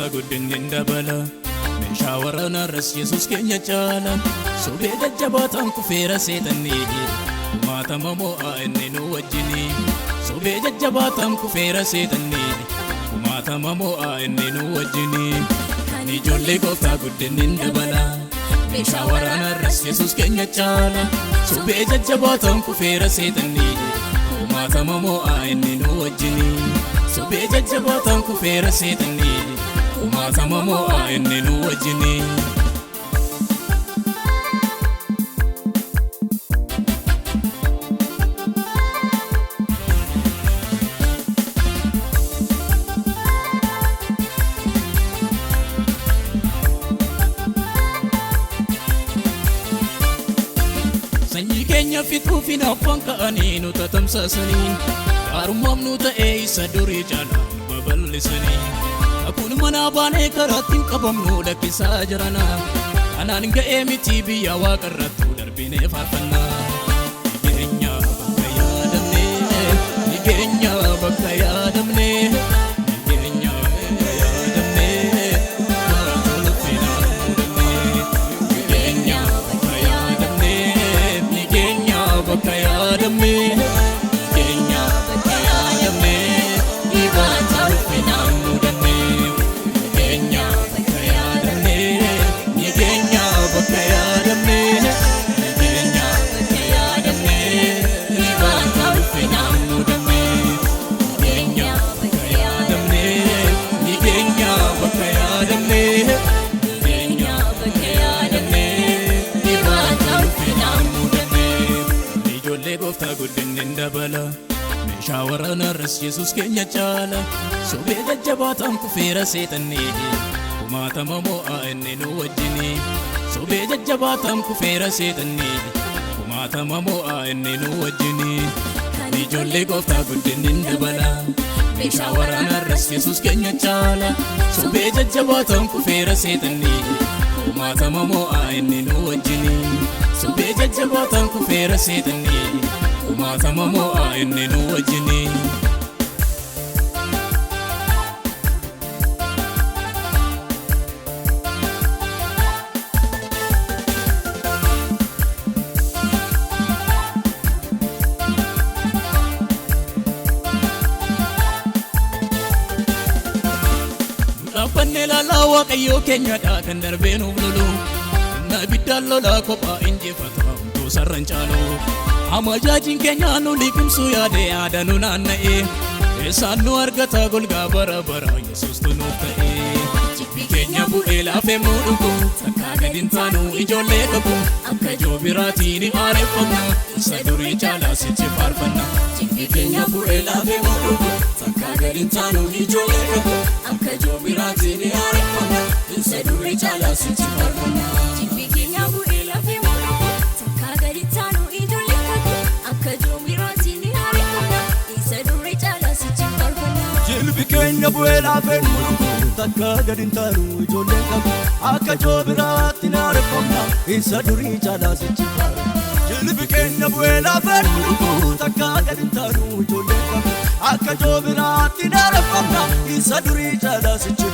gooftaa guddinni dabala meeshaa waraana ras Yesuus keenya caala sobee jajjabaataan kufeera seexanni kumaatama mo'aa inni nu wajjini sobee jajjabaataan kufeera seexanni kumaatama mo'aa inni nu wajjini kan ijoollee gooftaa guddinni dabala meeshaa waraana ras Yesuus keenya caala sobee jajjabaataan kufeera seexanni kumaatama mo'aa inni nu wajjini sobee jajjabaataan kufeera seexanni kumaatama mo'aa inni nu wajjini sanyii keenya fixuufin afaan ka'anii nu tatamsaasanii gaarummaaf nu ta'ee isa durii caalaa nu babal'isanii akkuma mana baanee karaattiin qabamnu lakkisaa jirana anaan ga'ee miti biyya waaqarrattu darbinee faarfannaa nigeenya bakka yaadamne nigeenya bakka yaadamne nigeenya bakka yaadamne tolfina mudamne nigeenya bakka yaadamne nigeenya bakka yaadamne nigeenya bakka yaadamne ibaan tolfina mudamne nigeenya bakka yaadamne nigeenya bakka yaadamne nigeenya bakka yaadamne ibaan tolfina mudamne nigeenya bakka yaadamne nigeenya bakka yaadamne nigeenya bakka yaadamne ibaan tolfina mudamne ijoollee gooftaa guddinni dabala meeshaa waraana ras Yesuus keenya caala sobee jajjabaataan kufeera seexanni kumaatama mo'aa inni nu wajjini sobee jajjabaataan kufeera seexanni kumaatama mo'aa inni nu wajjini kan ijoollee gooftaa guddinni dabala meeshaa waraana ras Yesuus keenya caala sobee jajjabaataan kufeera seexanni kumaatama mo'aa inni nu wajjini sobee jajjabaataan kufeera seexanni kumaatama mo'aa inni nu wajjini dhaabbanne laalaa waaqayyoo keenyadha kan darbee nuuf lolu na biddaan lolaa kophaa injifata utuu sarran caalu amajaajiin keenya nu liqimsuu yaade yaada nu naanna'e eessaan nu argata golgaa bara bara Yesuus nuuf ta'e jibbi keenya bu'ee laafee mudhuku takkaa gadi hin taanu ijoollee qabu akka ijoo biraatiin aareeffanna isa durii caalaa sitti faarfanna jibbi keenya bu'ee laafee mudhuku takkaa gadi hin taanu ijoollee qabu akka ijoo biraatiin aareeffanna isa durii caalaa sitti faarfanna jibbi keenya bu'ee laafee mudhuku takkaa gadi hin taanu ijoollee qabu akka ijoo biraatiin aareeffanna isa durii caalaa sitti faarfanna jilbi keenya bu'ee laafee mudhuku takkaa gadi hin taanu ijoollee qabu akka ijoo biraatiin aareeffanna isa durii caalaa sitti faarfanna jilbi keenya bu'ee laafee mudhuku takkaa gadi hin taanu ijoollee qabu akka ijoo biraatiin aareeffanna isa durii caalaa sitti